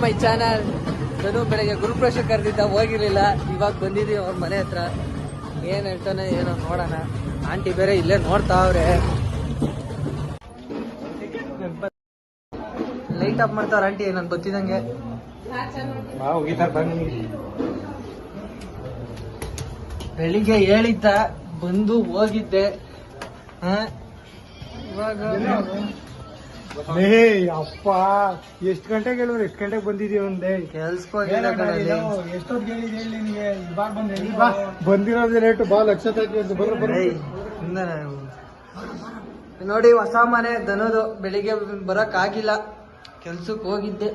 My channel. ನಾನು ಬೆಳಗ್ಗೆ ಗುರುಪ್ರವೇಶ ಕರೆದಿದ್ದ, ಹೋಗಿರ್ಲಿಲ್ಲ. ಇವಾಗ ಬಂದಿದ್ದೀವಿ ಅವ್ರ ಮನೆ ಹತ್ರ. ಏನ್ ಹೇಳ್ತಾನೆ ಏನೋ ನೋಡೋಣ. ಆಂಟಿ ಬೇರೆ ಇಲ್ಲೇ ನೋಡ್ತಾವ್ರೆ. ಲೈಟ್ ಆಫ್ ಮಾಡ್ತಾವ್ರ ಆಂಟಿ ನನ್ ಗೊತ್ತಿದಂಗೆ. ಬೆಳಿಗ್ಗೆ ಹೇಳಿದ್ದ, ಬಂದು ಹೋಗಿದ್ದೆ. ಇವಾಗ ಅಪ್ಪ ಎಷ್ಟು ಗಂಟೆಗೆ ಹೇಳಿದ್ರು, ಎಷ್ಟು ಗಂಟೆಗೆ ಬಂದಿದೀವಿ ಒಂದೇ ಕೆಲ್ಸಕ್ಕೆ ಎಷ್ಟೊತ್ತಿಗೆ ಹೇಳಿದ್ ಹೇಳಿ ನಿನ್ಗೆ. ಇವಾಗ ಬಂದಿರೋದೇ ಲೇಟು. ಬಾ ಲಕ್ಷ ನೋಡಿ ಹೊಸ ಮನೆ ದನದು. ಬೆಳಿಗ್ಗೆ ಬರಕ್ ಆಗಿಲ್ಲ, ಕೆಲ್ಸಕ್ಕೆ ಹೋಗಿದ್ದೆ.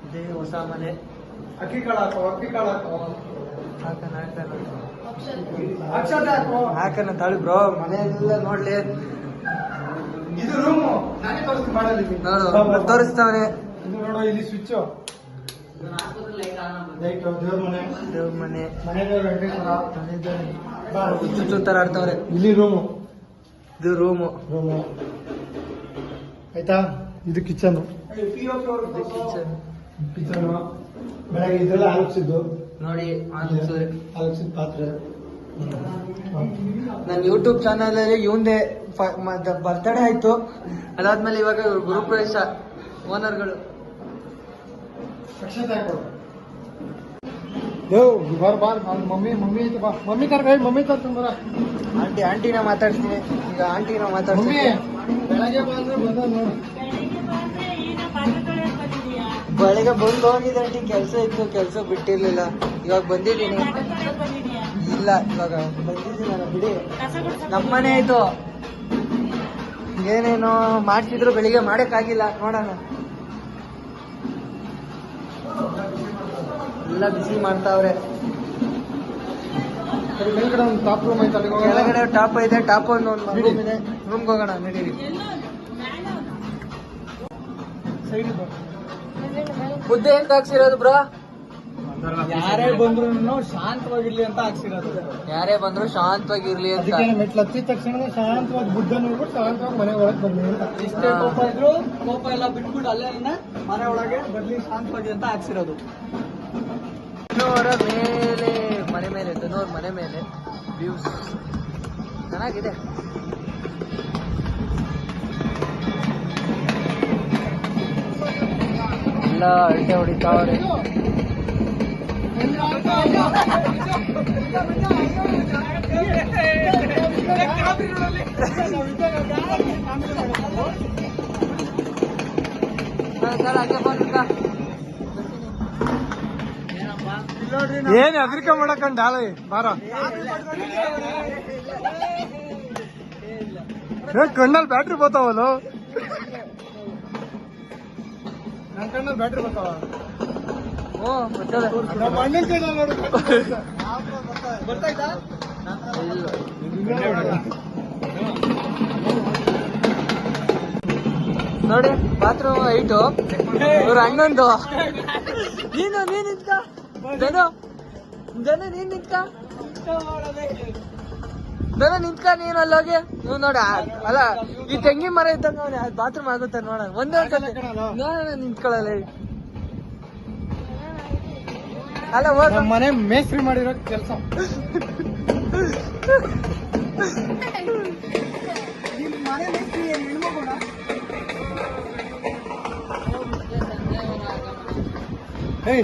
ಇದೇ ಹೊಸ ಮನೆ. ಅಕ್ಕಿ ಕಾಳು ಹಾಕನ ತಾಳು ಬ್ರೋ. ಮನೆಯೆಲ್ಲ ನೋಡ್ಲಿ. ಇದು ರೂಮು ನಾನೇ ನೋಡು ತೋರಿಸ್ತಾವನೆ. ನೋಡು ಇಲ್ಲಿ ಸ್ವಿಚ್. ದೇವ್ರ ಮನೆ ತರ ಆಡ್ತಾವ್ರೆ. ಇಲ್ಲಿ ರೂಮು, ಇದು ರೂಮು. ಆಯ್ತಾ. ಇದು ಕಿಚನ್. ಬೆಳಗ್ಗೆ ಇದೆಲ್ಲ ಆಲೋಚಿಸಿದ್ದು ನೋಡಿ. ಆಲೋಚಿಸಿದ ಪಾತ್ರೆ. ನನ್ನ ಯೂಟ್ಯೂಬ್ ಚಾನಲ್ ಅಲ್ಲಿ ಇವಂದೇ ಬರ್ತ್ಡೇ ಆಯ್ತು. ಅದಾದ್ಮೇಲೆ ಇವಾಗ ಗುರುಪ್ರವೇಶ. ಓನರ್ಗಳು ಮಮ್ಮಿ ಕರ್ಕೊಂಬರ. ಆಂಟಿನ ಮಾತಾಡ್ತೀನಿ ಈಗ. ಆಂಟಿನ ಮಾತಾಡ್ತೀನಿ. ಬೆಳಗ್ಗೆ ಬಂದು ಹೋಗಿದೆ ಆಂಟಿ. ಕೆಲಸ ಇತ್ತು, ಕೆಲಸ ಬಿಟ್ಟಿರ್ಲಿಲ್ಲ. ಇವಾಗ ಬಂದಿದ್ದೀನಿ. ಇಲ್ಲ ಇವಾಗ ಬಂದಿದ್ದೀನಿ ನಾನು. ಬಿಡಿ, ನಮ್ಮನೆ ಆಯ್ತು. ಏನೇನೋ ಮಾಡ್ತಿದ್ರು, ಬೆಳಿಗ್ಗೆ ಮಾಡಕ್ಕಾಗಿಲ್ಲ. ನೋಡೋಣ. ಎಲ್ಲ ಬಿಸಿ ಮಾಡ್ತಾವ್ರೆ. ಮೇಲ್ಗಡೆ ಒಂದು ಟಾಪ್ ರೂಮ್ ಐತೆ, ಕೆಳಗಡೆ ಟಾಪ್ ಇದೆ. ಟಾಪ್ ಒಂದು ರೂಮ್ ಇದೆ. ರೂಮ್ಗೆ ಹೋಗೋಣ ನಡೀರಿ. ಮುದ್ದೆ ಎಂತ ಹಾಕ್ಸಿರೋದು ಬ್ರೋ? ಯಾರೇ ಬಂದ್ರು ಶಾಂತವಾಗಿರ್ಲಿ ಅಂತ ಹಾಕ್ಸಿರೋದು. ಯಾರೇ ಬಂದ್ರು ಶಾಂತವಾಗಿರ್ಲಿ ಅಂತ. ಮೆಟ್ಲು ಹತ್ತಿದ ತಕ್ಷಣ ಶಾಂತವಾಗಿ ಬುದ್ಧ ನೋಡ್ಬಿಟ್ಟು ಶಾಂತವಾಗಿ ಮನೆ ಒಳಗೆ ಬರ್ಲಿ ಅಂತ. ಇಷ್ಟೇ ಕೋಪ ಇದ್ರು ಕೋಪ ಎಲ್ಲ ಬಿಟ್ಬಿಟ್ಟು ಅಲ್ಲೇ ಮನೆ ಒಳಗೆ ಬರ್ಲಿ ಶಾಂತವಾಗಿ ಅಂತ ಹಾಕ್ಸಿರೋದು. ದನೋರ ಮೇಲೆ, ಮನೆ ಮೇಲೆ, ದನೋರ್ ಮನೆ ಮೇಲೆ ವ್ಯೂಸ್ ಚೆನ್ನಾಗಿದೆ. ಎಲ್ಲ ಅಳತೆ ಹೊಡಿತಾವ್ರೆ. ಏನ್ ಅದ್ರಿಕ ಮಾಡಕಂಡ ಬಾರ. ಕಣ್ಣಲ್ಲಿ ಬ್ಯಾಟ್ರಿ ಬರ್ತಾವಲ್ಲ. ನನ್ನ ಕಣ್ಣಲ್ಲಿ ಬ್ಯಾಟ್ರಿ ಬರ್ತಾವ. ನೋಡಿ ಬಾತ್ರೂಮ್ ಐಟು. ಇವ್ರ ಅಣ್ಣಂದು. ನೀನು ನಿಂತ್ಕ ಜನ ನೀನ್ ನಿಂತ್ಕ ನೀನು ಅಲ್ಲೋಗಿ. ನೀವು ನೋಡ ಅಲ್ಲ, ಈ ತೆಂಗಿನ ಮರ ಇದ್ದಂಗ ಬಾತ್ರೂಮ್ ಆಗುತ್ತೆ. ನೋಡೋಣ ಒಂದೇ ನೋಡೋಣ. ನಿಂತ್ಕೊಳ್ಳಲ್ಲ ಅಲ್ಲ. ಮನೆ ಮೇಸ್ತ್ರಿ ಮಾಡಿರೋ ಕೆಲಸ.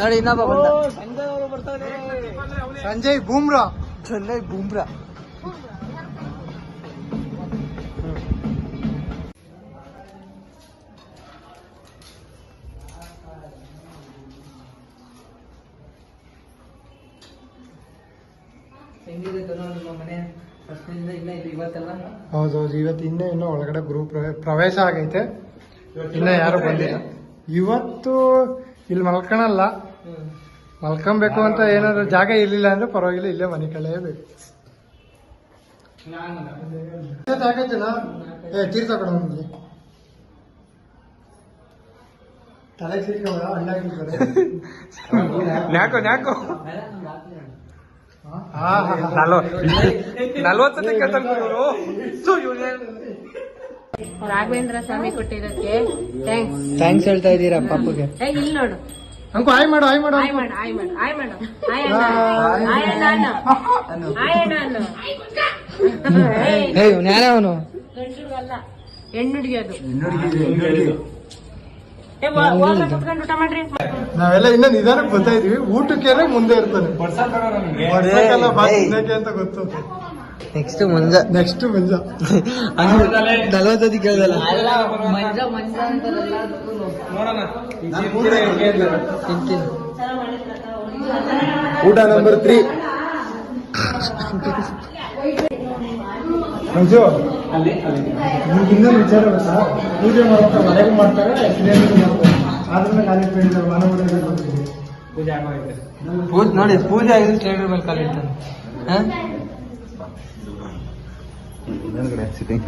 ನೋಡಿ ಇನ್ನೊಬ್ಬ ಬಂದ. ಸಂಜಯ್ ಬೂಮ್ರಾ. ಹೌದೌದು. ಇವತ್ತು ಇನ್ನೂ ಒಳಗಡೆ ಪ್ರವೇಶ ಆಗೈತೆ. ಇನ್ನ ಯಾರು ಬಂದಿಲ್ಲ. ಇವತ್ತು ಇಲ್ಲಿ ಮಲ್ಕೊಳಲ್ಲ. ಮಲ್ಕೊಬೇಕು ಅಂತ ಏನಾದ್ರು ಜಾಗ ಇರ್ಲಿಲ್ಲ ಅಂದ್ರೆ ಪರವಾಗಿಲ್ಲ, ಇಲ್ಲೇ ಮನೆ ಕಳೆಯಬೇಕು. ತೀರ್ಥ ಕೊಡ ನಮ್ಗೆ. ತಲೆ ತೀರ್ಕೊಂಡ ಅಣ್ಣಾಗಿರ್ತಾರೆ. ನ್ಯಾಕೋ 40 ಕೇಳ್ತಾನೆ. ರಾಘವೇಂದ್ರ ಸ್ವಾಮಿ ಕೊಟ್ಟಿರೋದಕ್ಕೆ ಥ್ಯಾಂಕ್ಸ್. ಥ್ಯಾಂಕ್ಸ್ ಹೇಳ್ತಾ ಇದ್ದೀರಾ ಪಾಪುಗೆ. ಇಲ್ಲಿ ನೋಡು, ಅಂಕು ಆಯ್ ಮಾಡು ಆಯ್ ಮಾಡು ಆಯ್ ಮಾಡು, ಆಯ್ ಮಾಡು, ಆಯ್ ಮಾಡು, ಆಯ್ ಅಣ್ಣ, ಆಯ್ ಅಣ್ಣ ಅನ್ನು, ಆಯ್ ಅಣ್ಣ ಅನ್ನು. ಏಯ್ ಇವ್ನು ಯಾರೇ ಅವನು? ಗಂಡುಗಲ್ಲ, ಹೆಣ್ಣು ಹುಡುಗಿಯೋದು. ಹೋಗ್ರ ಕುತ್ಕೊಂಡು ಊಟ ಮಾಡ್ರಿ. ನಾವೆಲ್ಲ ಇನ್ನ ನಿಧಾನಕ್ಕೆ ಬರ್ತಾ ಇದೀವಿ, ಊಟಕ್ಕೆ ಮುಂದೆ ಇರ್ತಾನೆ. ವರ್ಷಕ್ಕೆಲ್ಲ ಬಾತ್ ತಿನ್ನಕ್ಕೆ ಅಂತ ಗೊತ್ತು. ನೆಕ್ಸ್ಟ್ ಮಂಜ. ನೆಕ್ಸ್ಟ್ ಮಂಜ 40 ಕೇಳ್ದಲ್ಲ. ತಿಂತೀನಿ. ಊಟ ನಂಬರ್ 3. ಮಂಜು ನಿಮ್ಗೆ ಇನ್ನೊಂದು ವಿಚಾರ ಗೊತ್ತಾ? ಪೂಜೆ ಮಾಡ್ತಾರೆ, ಮನೆಗೂ ಮಾಡ್ತಾರೆ, ಸಿಲಿಂಡರ್ ಮಾಡ್ತಾರೆ. ಆದ್ರಿಂದ ಖಾಲಿ ಪೇಂಟ್ ಮನೆ ಪೂಜೆ ನೋಡಿ, ಪೂಜೆ ಆಗಿದ್ರೆ ಸ್ಟೇಡರ್ ಮೇಲೆ ಕಾಲು ಇಡ್ತಾನೆ. ಸಿಟಿಂಗ್